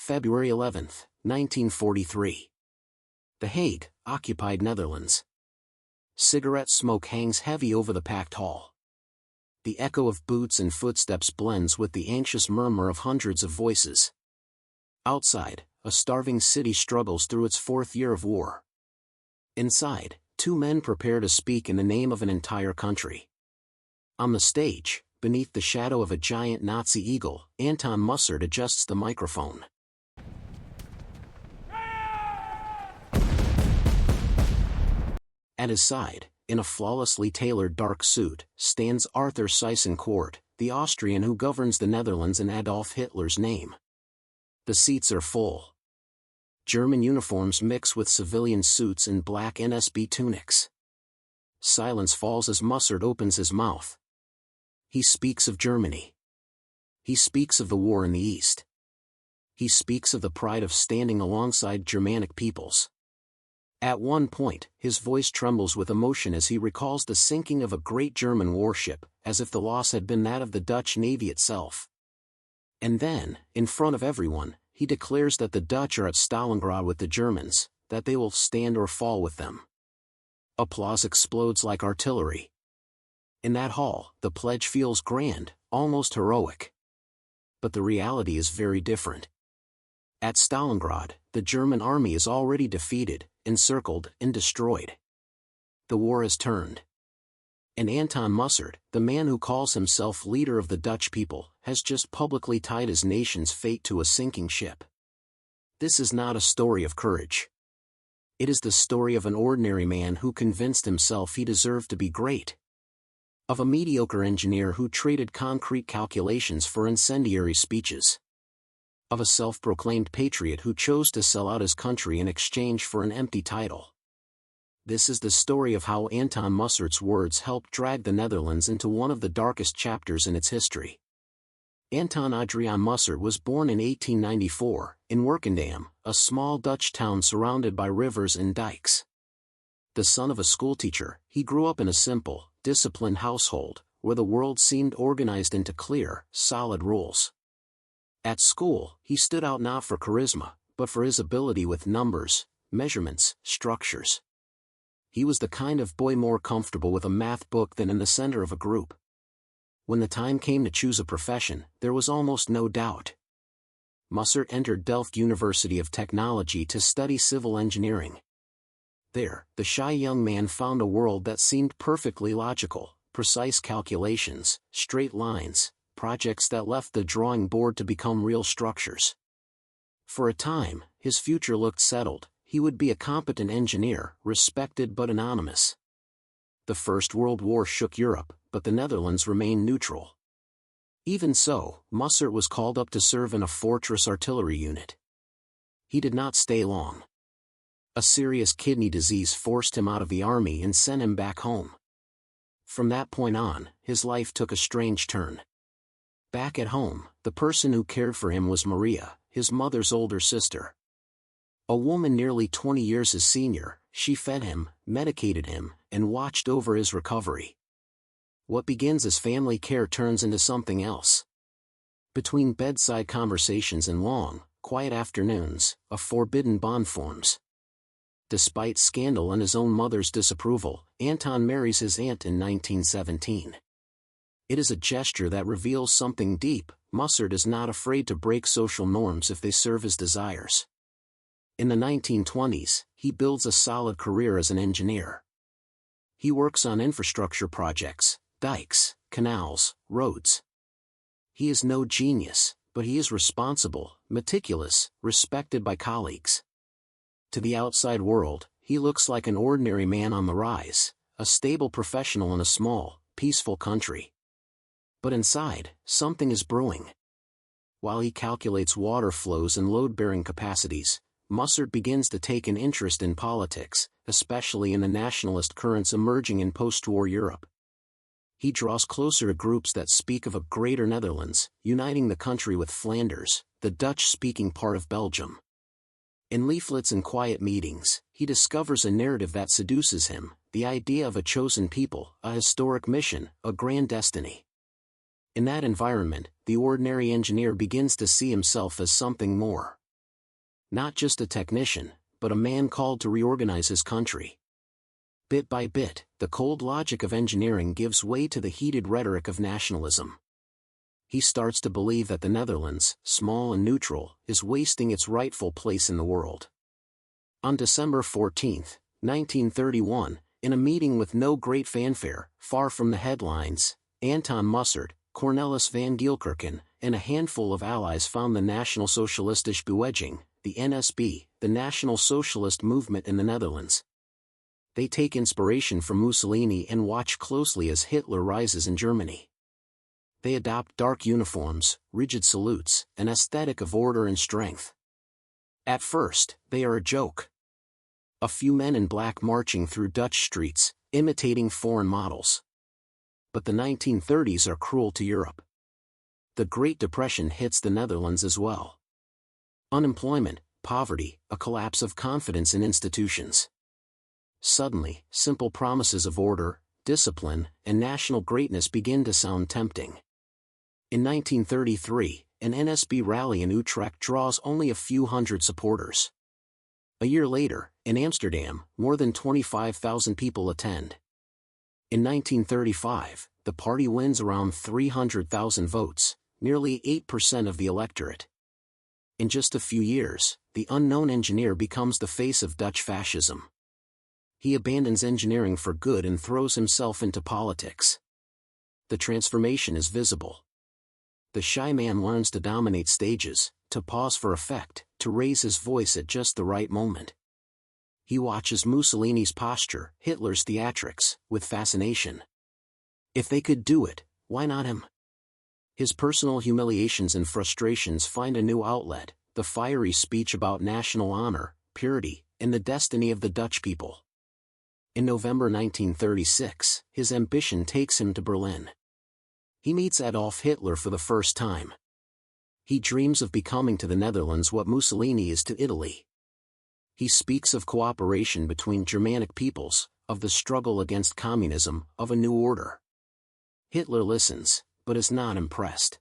February 11, 1943. The Hague, occupied Netherlands. Cigarette smoke hangs heavy over the packed hall. The echo of boots and footsteps blends with the anxious murmur of hundreds of voices. Outside, a starving city struggles through its fourth year of war. Inside, two men prepare to speak in the name of an entire country. On the stage, beneath the shadow of a giant Nazi eagle, Anton Mussert adjusts the microphone. At his side, in a flawlessly tailored dark suit, stands Arthur Seyss-Inquart, the Austrian who governs the Netherlands in Adolf Hitler's name. The seats are full. German uniforms mix with civilian suits and black NSB tunics. Silence falls as Mussert opens his mouth. He speaks of Germany. He speaks of the war in the East. He speaks of the pride of standing alongside Germanic peoples. At one point, his voice trembles with emotion as he recalls the sinking of a great German warship, as if the loss had been that of the Dutch Navy itself. And then, in front of everyone, he declares that the Dutch are at Stalingrad with the Germans, that they will stand or fall with them. Applause explodes like artillery. In that hall, the pledge feels grand, almost heroic. But the reality is very different. At Stalingrad, the German army is already defeated, encircled, and destroyed. The war has turned. And Anton Mussert, the man who calls himself leader of the Dutch people, has just publicly tied his nation's fate to a sinking ship. This is not a story of courage. It is the story of an ordinary man who convinced himself he deserved to be great. Of a mediocre engineer who traded concrete calculations for incendiary speeches. Of a self-proclaimed patriot who chose to sell out his country in exchange for an empty title. This is the story of how Anton Mussert's words helped drag the Netherlands into one of the darkest chapters in its history. Anton Adriaan Mussert was born in 1894, in Werkendam, a small Dutch town surrounded by rivers and dikes. The son of a schoolteacher, he grew up in a simple, disciplined household, where the world seemed organized into clear, solid rules. At school, he stood out not for charisma, but for his ability with numbers, measurements, structures. He was the kind of boy more comfortable with a math book than in the center of a group. When the time came to choose a profession, there was almost no doubt. Mussert entered Delft University of Technology to study civil engineering. There, the shy young man found a world that seemed perfectly logical, precise calculations, straight lines, projects that left the drawing board to become real structures. For a time, his future looked settled. He would be a competent engineer, respected but anonymous. The First World War shook Europe, but the Netherlands remained neutral. Even so, Mussert was called up to serve in a fortress artillery unit. He did not stay long. A serious kidney disease forced him out of the army and sent him back home. From that point on, his life took a strange turn. Back at home, the person who cared for him was Maria, his mother's older sister. A woman nearly 20 years his senior, she fed him, medicated him, and watched over his recovery. What begins as family care turns into something else. Between bedside conversations and long, quiet afternoons, a forbidden bond forms. Despite scandal and his own mother's disapproval, Anton marries his aunt in 1917. It is a gesture that reveals something deep. Mussert is not afraid to break social norms if they serve his desires. In the 1920s, he builds a solid career as an engineer. He works on infrastructure projects, dikes, canals, roads. He is no genius, but he is responsible, meticulous, respected by colleagues. To the outside world, he looks like an ordinary man on the rise, a stable professional in a small, peaceful country. But inside, something is brewing. While he calculates water flows and load-bearing capacities, Mussert begins to take an interest in politics, especially in the nationalist currents emerging in post-war Europe. He draws closer to groups that speak of a greater Netherlands, uniting the country with Flanders, the Dutch-speaking part of Belgium. In leaflets and quiet meetings, he discovers a narrative that seduces him, the idea of a chosen people, a historic mission, a grand destiny. In that environment, the ordinary engineer begins to see himself as something more. Not just a technician, but a man called to reorganize his country. Bit by bit, the cold logic of engineering gives way to the heated rhetoric of nationalism. He starts to believe that the Netherlands, small and neutral, is wasting its rightful place in the world. On December 14, 1931, in a meeting with no great fanfare, far from the headlines, Anton Mussert, Cornelis van Gielkerken, and a handful of allies found the National Socialistische Beweging, the NSB, the National Socialist Movement in the Netherlands. They take inspiration from Mussolini and watch closely as Hitler rises in Germany. They adopt dark uniforms, rigid salutes, an aesthetic of order and strength. At first, they are a joke. A few men in black marching through Dutch streets, imitating foreign models. But the 1930s are cruel to Europe. The Great Depression hits the Netherlands as well. Unemployment, poverty, a collapse of confidence in institutions. Suddenly, simple promises of order, discipline, and national greatness begin to sound tempting. In 1933, an NSB rally in Utrecht draws only a few hundred supporters. A year later, in Amsterdam, more than 25,000 people attend. In 1935, the party wins around 300,000 votes, nearly 8% of the electorate. In just a few years, the unknown engineer becomes the face of Dutch fascism. He abandons engineering for good and throws himself into politics. The transformation is visible. The shy man learns to dominate stages, to pause for effect, to raise his voice at just the right moment. He watches Mussolini's posture, Hitler's theatrics, with fascination. If they could do it, why not him? His personal humiliations and frustrations find a new outlet, the fiery speech about national honor, purity, and the destiny of the Dutch people. In November 1936, his ambition takes him to Berlin. He meets Adolf Hitler for the first time. He dreams of becoming to the Netherlands what Mussolini is to Italy. He speaks of cooperation between Germanic peoples, of the struggle against communism, of a new order. Hitler listens, but is not impressed.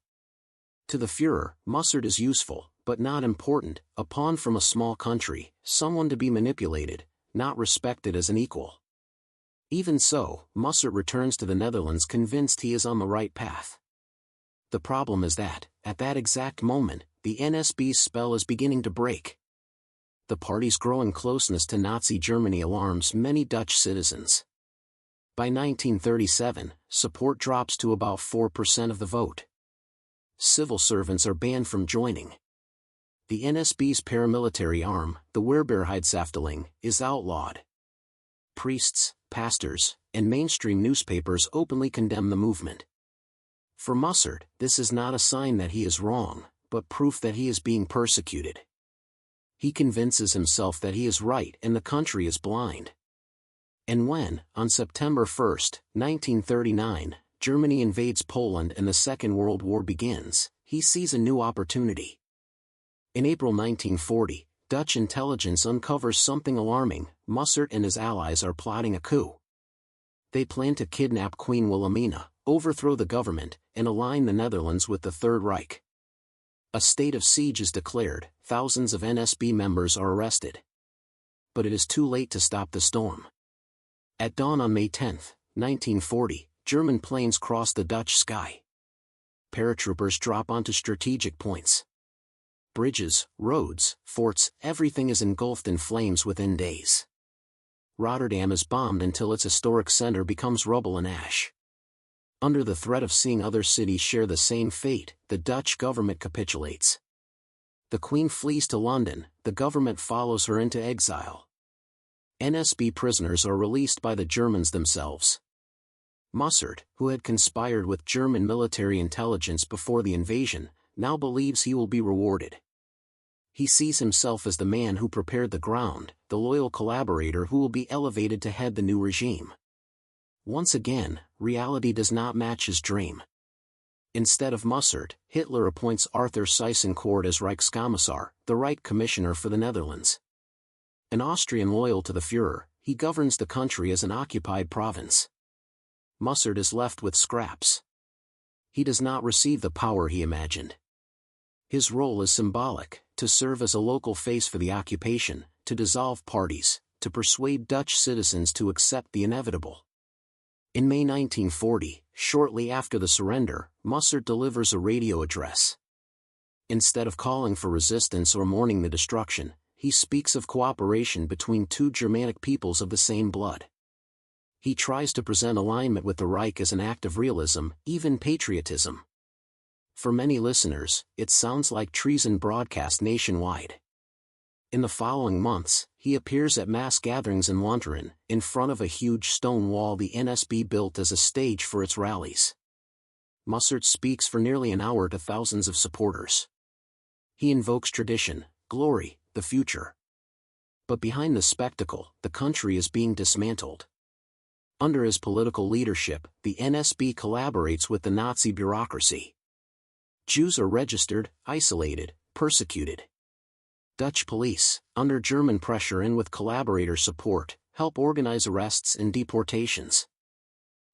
To the Führer, Mussert is useful, but not important, a pawn from a small country, someone to be manipulated, not respected as an equal. Even so, Mussert returns to the Netherlands convinced he is on the right path. The problem is that, at that exact moment, the NSB's spell is beginning to break. The party's growing closeness to Nazi Germany alarms many Dutch citizens. By 1937, support drops to about 4% of the vote. Civil servants are banned from joining. The NSB's paramilitary arm, the Weerbaarheidsafdeling, is outlawed. Priests, pastors, and mainstream newspapers openly condemn the movement. For Mussert, this is not a sign that he is wrong, but proof that he is being persecuted. He convinces himself that he is right and the country is blind. And when, on September 1, 1939, Germany invades Poland and the Second World War begins, he sees a new opportunity. In April 1940, Dutch intelligence uncovers something alarming: Mussert and his allies are plotting a coup. They plan to kidnap Queen Wilhelmina, overthrow the government, and align the Netherlands with the Third Reich. A state of siege is declared, thousands of NSB members are arrested. But it is too late to stop the storm. At dawn on May 10, 1940, German planes cross the Dutch sky. Paratroopers drop onto strategic points. Bridges, roads, forts, everything is engulfed in flames within days. Rotterdam is bombed until its historic center becomes rubble and ash. Under the threat of seeing other cities share the same fate, the Dutch government capitulates. The Queen flees to London, the government follows her into exile. NSB prisoners are released by the Germans themselves. Mussert, who had conspired with German military intelligence before the invasion, now believes he will be rewarded. He sees himself as the man who prepared the ground, the loyal collaborator who will be elevated to head the new regime. Once again, reality does not match his dream. Instead of Mussert, Hitler appoints Arthur Seyss-Inquart as Reichskommissar, the Reich Commissioner for the Netherlands. An Austrian loyal to the Führer, he governs the country as an occupied province. Mussert is left with scraps. He does not receive the power he imagined. His role is symbolic, to serve as a local face for the occupation, to dissolve parties, to persuade Dutch citizens to accept the inevitable. In May 1940, shortly after the surrender, Mussert delivers a radio address. Instead of calling for resistance or mourning the destruction, he speaks of cooperation between two Germanic peoples of the same blood. He tries to present alignment with the Reich as an act of realism, even patriotism. For many listeners, it sounds like treason broadcast nationwide. In the following months, he appears at mass gatherings in Lunteren, in front of a huge stone wall the NSB built as a stage for its rallies. Mussert speaks for nearly an hour to thousands of supporters. He invokes tradition, glory, the future. But behind the spectacle, the country is being dismantled. Under his political leadership, the NSB collaborates with the Nazi bureaucracy. Jews are registered, isolated, persecuted. Dutch police, under German pressure and with collaborator support, help organize arrests and deportations.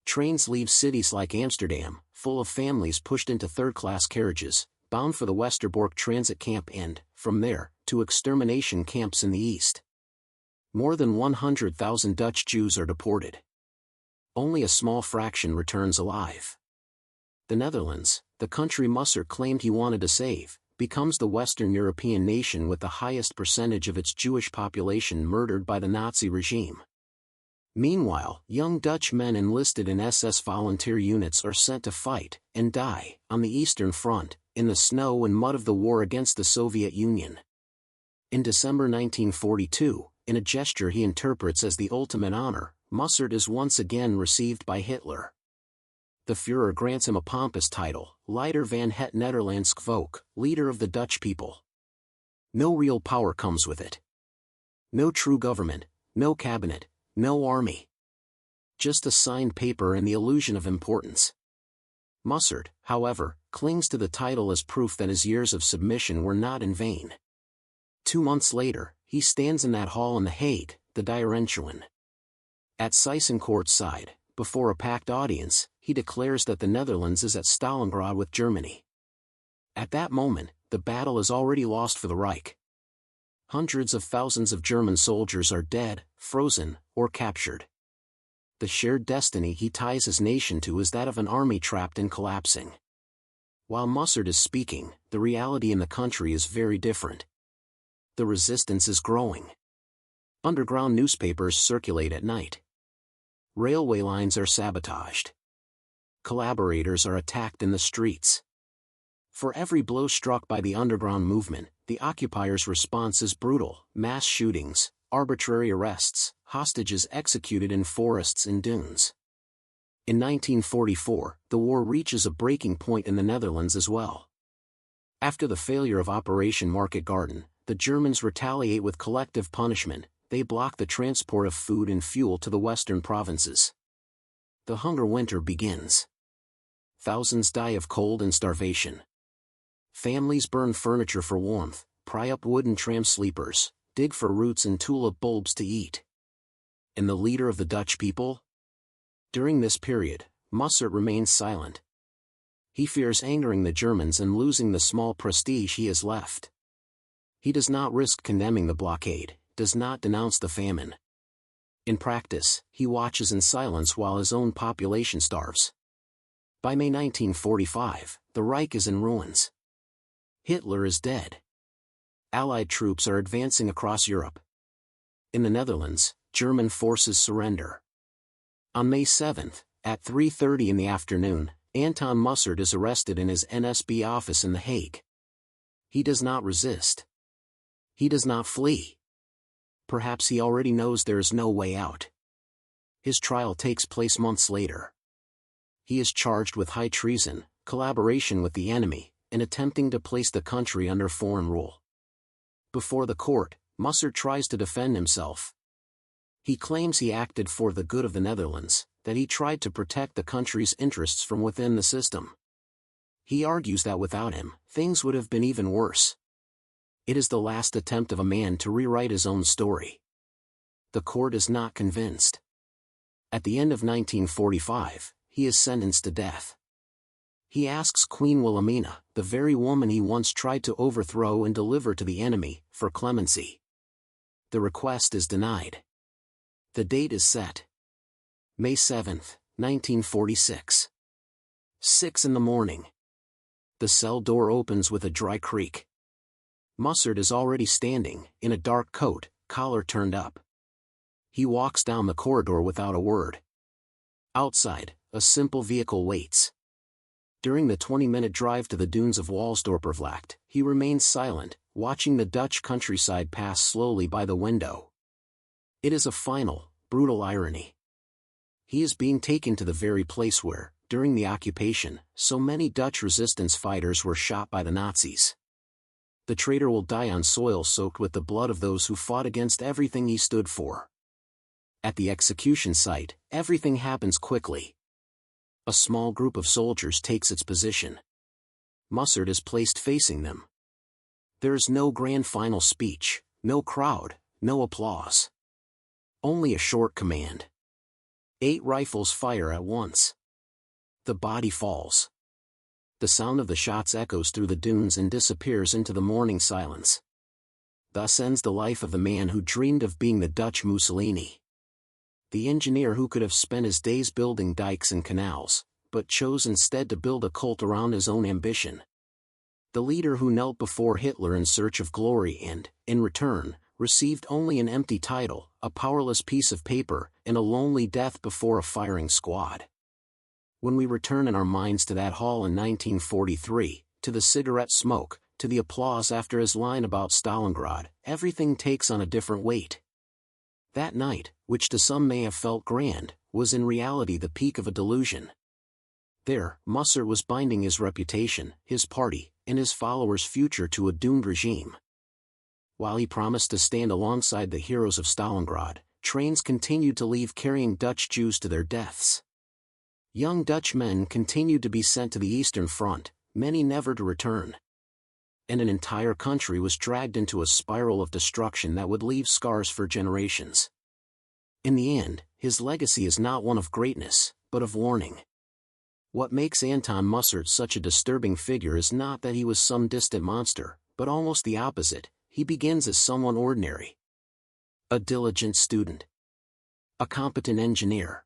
Trains leave cities like Amsterdam, full of families pushed into third-class carriages, bound for the Westerbork transit camp and, from there, to extermination camps in the east. More than 100,000 Dutch Jews are deported. Only a small fraction returns alive. The Netherlands, the country Mussert claimed he wanted to save, becomes the Western European nation with the highest percentage of its Jewish population murdered by the Nazi regime. Meanwhile, young Dutch men enlisted in SS volunteer units are sent to fight, and die, on the Eastern Front, in the snow and mud of the war against the Soviet Union. In December 1942, in a gesture he interprets as the ultimate honor, Mussert is once again received by Hitler. The Führer grants him a pompous title, Leider van het Nederlandsch volk, leader of the Dutch people. No real power comes with it. No true government, no cabinet, no army. Just a signed paper and the illusion of importance. Mussert, however, clings to the title as proof that his years of submission were not in vain. 2 months later, he stands in that hall in The Hague, the Dierentuin. At Seyss-Inquart's side, before a packed audience, he declares that the Netherlands is at Stalingrad with Germany. At that moment, the battle is already lost for the Reich. Hundreds of thousands of German soldiers are dead, frozen, or captured. The shared destiny he ties his nation to is that of an army trapped and collapsing. While Mussert is speaking, the reality in the country is very different. The resistance is growing. Underground newspapers circulate at night. Railway lines are sabotaged. Collaborators are attacked in the streets. For every blow struck by the underground movement, the occupiers' response is brutal: mass shootings, arbitrary arrests, hostages executed in forests and dunes. In 1944, the war reaches a breaking point in the Netherlands as well. After the failure of Operation Market Garden, the Germans retaliate with collective punishment. They block the transport of food and fuel to the western provinces. The hunger winter begins. Thousands die of cold and starvation. Families burn furniture for warmth, pry up wooden tram sleepers, dig for roots and tulip bulbs to eat. And the leader of the Dutch people? During this period, Mussert remains silent. He fears angering the Germans and losing the small prestige he has left. He does not risk condemning the blockade, does not denounce the famine. In practice, he watches in silence while his own population starves. By May 1945, the Reich is in ruins. Hitler is dead. Allied troops are advancing across Europe. In the Netherlands, German forces surrender. On May 7, at 3:30 in the afternoon, Anton Mussert is arrested in his NSB office in The Hague. He does not resist. He does not flee. Perhaps he already knows there is no way out. His trial takes place months later. He is charged with high treason, collaboration with the enemy, and attempting to place the country under foreign rule. Before the court, Mussert tries to defend himself. He claims he acted for the good of the Netherlands, that he tried to protect the country's interests from within the system. He argues that without him, things would have been even worse. It is the last attempt of a man to rewrite his own story. The court is not convinced. At the end of 1945, he is sentenced to death. He asks Queen Wilhelmina, the the very woman he once tried to overthrow and deliver to the enemy, for clemency. The request is denied. The date is set. May 7, 1946. 6 in the morning. The cell door opens with a dry creak. Mussert is already standing, in a dark coat, collar turned up. He walks down the corridor without a word. Outside, a simple vehicle waits. During the 20-minute drive to the dunes of Walsdorpervlacht, he remains silent, watching the Dutch countryside pass slowly by the window. It is a final, brutal irony. He is being taken to the very place where, during the occupation, so many Dutch resistance fighters were shot by the Nazis. The traitor will die on soil soaked with the blood of those who fought against everything he stood for. At the execution site, everything happens quickly. A small group of soldiers takes its position. Mussert is placed facing them. There is no grand final speech, no crowd, no applause. Only a short command. 8 rifles fire at once. The body falls. The sound of the shots echoes through the dunes and disappears into the morning silence. Thus ends the life of the man who dreamed of being the Dutch Mussolini. The engineer who could have spent his days building dikes and canals, but chose instead to build a cult around his own ambition. The leader who knelt before Hitler in search of glory and, in return, received only an empty title, a powerless piece of paper, and a lonely death before a firing squad. When we return in our minds to that hall in 1943, to the cigarette smoke, to the applause after his line about Stalingrad, everything takes on a different weight. That night, which to some may have felt grand, was in reality the peak of a delusion. There, Mussert was binding his reputation, his party, and his followers' future to a doomed regime. While he promised to stand alongside the heroes of Stalingrad, trains continued to leave carrying Dutch Jews to their deaths. Young Dutch men continued to be sent to the Eastern Front, many never to return. And an entire country was dragged into a spiral of destruction that would leave scars for generations. In the end, his legacy is not one of greatness, but of warning. What makes Anton Mussert such a disturbing figure is not that he was some distant monster, but almost the opposite. He begins as someone ordinary. A diligent student. A competent engineer.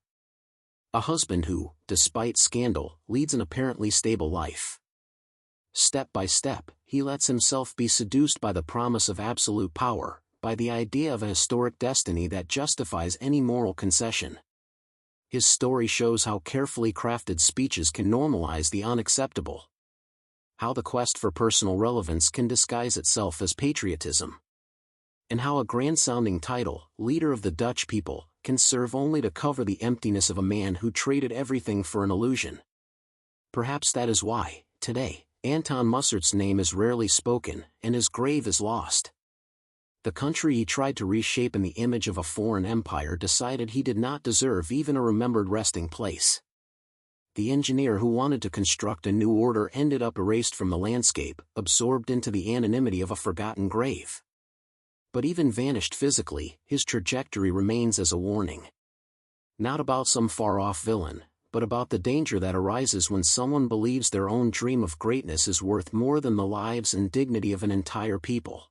A husband who, despite scandal, leads an apparently stable life. Step by step, he lets himself be seduced by the promise of absolute power, by the idea of a historic destiny that justifies any moral concession. His story shows how carefully crafted speeches can normalize the unacceptable. How the quest for personal relevance can disguise itself as patriotism. And how a grand-sounding title, leader of the Dutch people, can serve only to cover the emptiness of a man who traded everything for an illusion. Perhaps that is why, today, Anton Mussert's name is rarely spoken, and his grave is lost. The country he tried to reshape in the image of a foreign empire decided he did not deserve even a remembered resting place. The engineer who wanted to construct a new order ended up erased from the landscape, absorbed into the anonymity of a forgotten grave. But even vanished physically, his trajectory remains as a warning. Not about some far-off villain, but about the danger that arises when someone believes their own dream of greatness is worth more than the lives and dignity of an entire people.